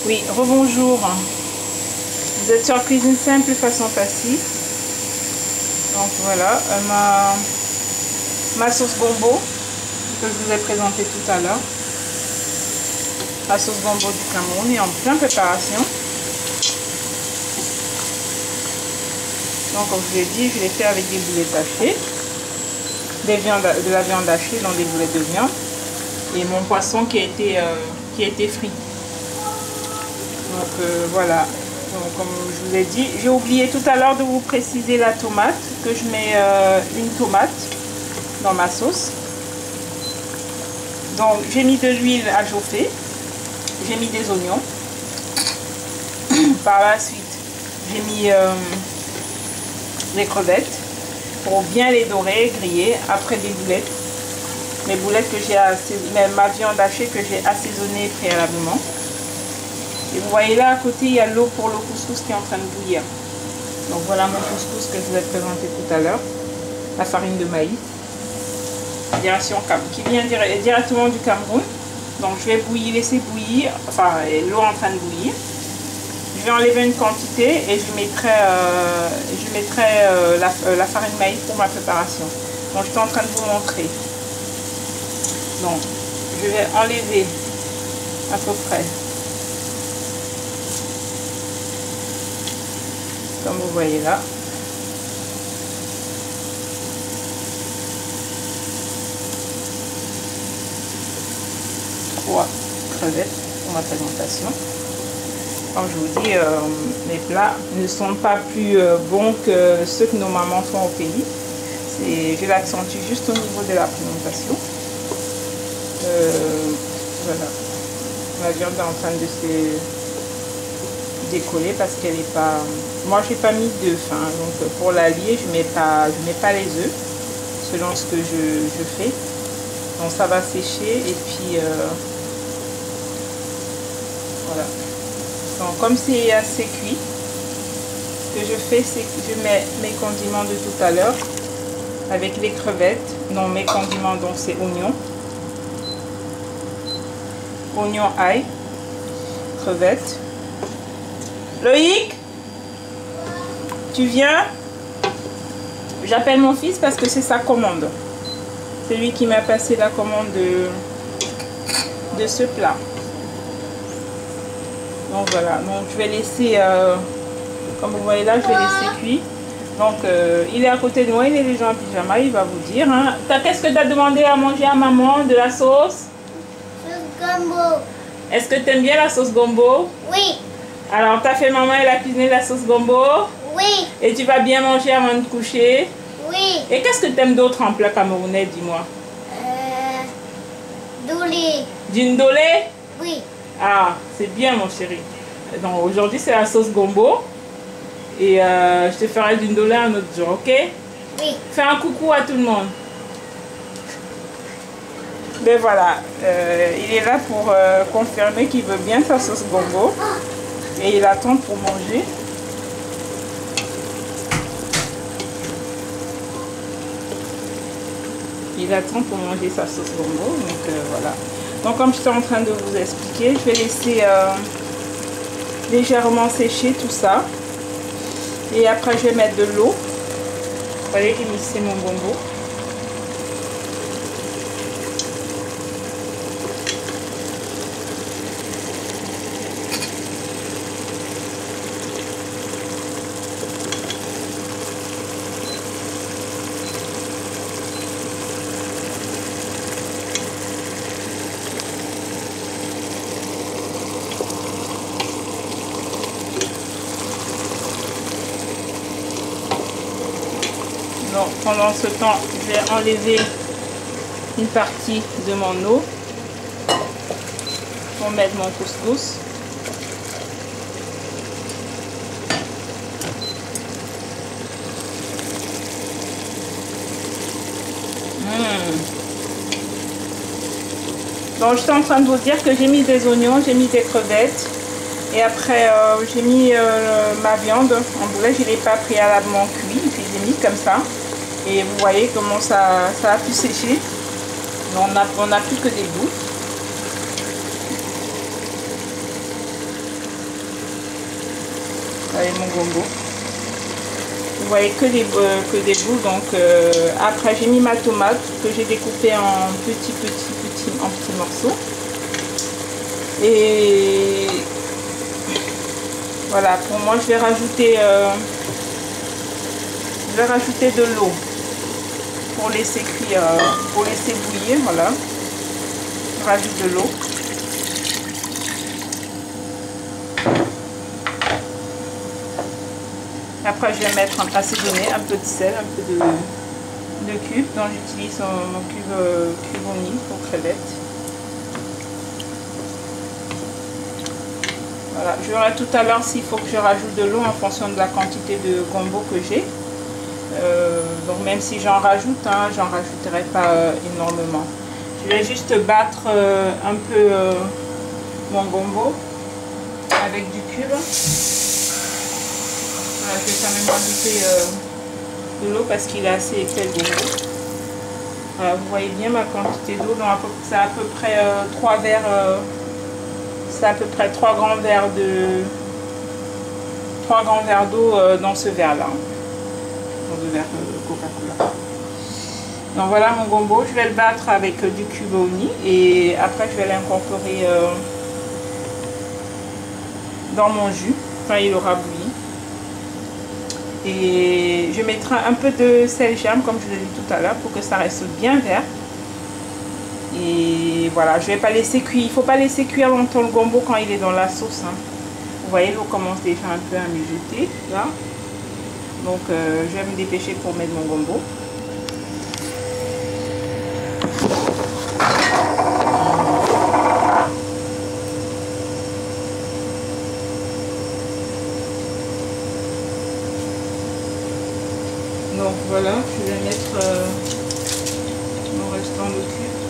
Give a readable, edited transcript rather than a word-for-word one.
Oui, rebonjour. Vous êtes sur Cuisine Simple Façon Passy. Donc voilà, ma sauce gombo que je vous ai présentée tout à l'heure. La sauce gombo du Cameroun est en pleine préparation. Donc comme je vous l'ai dit, je l'ai fait avec des boulettes hachées, de la viande hachée dans des boulettes de viande et mon poisson qui a été frit. Donc voilà. Donc, comme je vous ai dit, j'ai oublié tout à l'heure de vous préciser la tomate, que je mets une tomate dans ma sauce. Donc j'ai mis de l'huile à chauffer, j'ai mis des oignons. Par la suite, j'ai mis les crevettes pour bien les dorer, griller. Après des boulettes, mes boulettes que j'ai ma viande hachée que j'ai assaisonnée préalablement. Et vous voyez là à côté, il y a l'eau pour le couscous qui est en train de bouillir. Donc voilà mon couscous que je vous ai présenté tout à l'heure. La farine de maïs. Qui vient directement du Cameroun. Donc je vais laisser bouillir, enfin l'eau en train de bouillir. Je vais enlever une quantité et je mettrai la farine de maïs pour ma préparation. Donc je suis en train de vous montrer. Donc je vais enlever à peu près, comme vous voyez là. Trois crevettes pour ma présentation. Comme je vous dis, mes plats ne sont pas plus bons que ceux que nos mamans font au pays. Je l'accentue juste au niveau de la présentation. Voilà. La viande est en train de se décoller parce qu'elle n'est pas... Moi, j'ai pas mis d'œufs. Hein, donc pour l'allier, je mets pas les œufs selon ce que je fais. Donc ça va sécher et puis voilà. Donc comme c'est assez cuit, ce que je fais, c'est que je mets mes condiments de tout à l'heure avec les crevettes. Non, mes condiments, donc c'est oignon, ail, crevettes. Loïc, tu viens? J'appelle mon fils parce que c'est sa commande. C'est lui qui m'a passé la commande de ce plat. Donc voilà, donc je vais laisser, comme vous voyez là, je vais laisser cuire. Donc il est à côté de moi, il est déjà en pyjama, il va vous dire. Hein. Qu'est-ce que tu as demandé à manger à maman? De la sauce? Gombo. Est-ce que tu aimes bien la sauce gombo? Oui. Alors, tu as fait maman, elle a cuisiné la sauce gombo? Oui. Et tu vas bien manger avant de coucher? Oui. Et qu'est-ce que tu aimes d'autre en plat camerounais, dis-moi? Dolé. Du ndolé? Oui. Ah, c'est bien mon chéri. Donc aujourd'hui c'est la sauce gombo. Et je te ferai du ndolé un autre jour, ok? Oui. Fais un coucou à tout le monde. Ben voilà, il est là pour confirmer qu'il veut bien sa sauce gombo. Et il attend pour manger. Il attend pour manger sa sauce gombo. Donc voilà. Donc comme j'étais en train de vous expliquer, je vais laisser légèrement sécher tout ça. Et après je vais mettre de l'eau. Vous voyez, émisser mon gombo. Donc, pendant ce temps, je vais enlever une partie de mon eau pour mettre mon couscous. Donc, je suis en train de vous dire que j'ai mis des oignons, j'ai mis des crevettes. Et après, j'ai mis ma viande en boulet. Je ne l'ai pas préalablement cuit, puis j'ai mis comme ça. Et vous voyez comment ça a pu sécher. On n'a plus que des bouts. avec mon gombo. Vous voyez que des boules. Donc après j'ai mis ma tomate que j'ai découpée en petits morceaux. Et voilà, pour moi je vais rajouter de l'eau pour laisser cuire, pour laisser bouillir. Voilà, je rajoute de l'eau. Après je vais mettre assaisonner un peu de sel, un peu de cube. Donc j'utilise mon cube uni pour crevettes. Voilà, je verrai tout à l'heure s'il faut que je rajoute de l'eau en fonction de la quantité de gombo que j'ai. Donc même si j'en rajoute, hein, j'en rajouterai pas énormément. Je vais juste battre un peu mon gombo avec du cube. Voilà, je vais quand même rajouter de l'eau parce qu'il est assez épais le gombo. Voilà, vous voyez bien ma quantité d'eau, donc c'est à peu près 3 verres. C'est à peu près 3 grands verres d'eau dans ce verre là, dans ce verre Coca-Cola. Donc voilà mon gombo, je vais le battre avec du cube uni et après je vais l'incorporer dans mon jus quand il aura bouilli. Et je mettrai un peu de sel germe comme je l'ai dit tout à l'heure pour que ça reste bien vert. Et voilà, je vais pas laisser cuire. Il faut pas laisser cuire longtemps le gombo quand il est dans la sauce. Hein. Vous voyez, l'eau commence déjà un peu à mijoter là. Donc je vais me dépêcher pour mettre mon gombo. Donc voilà, je vais mettre mon restant de cube.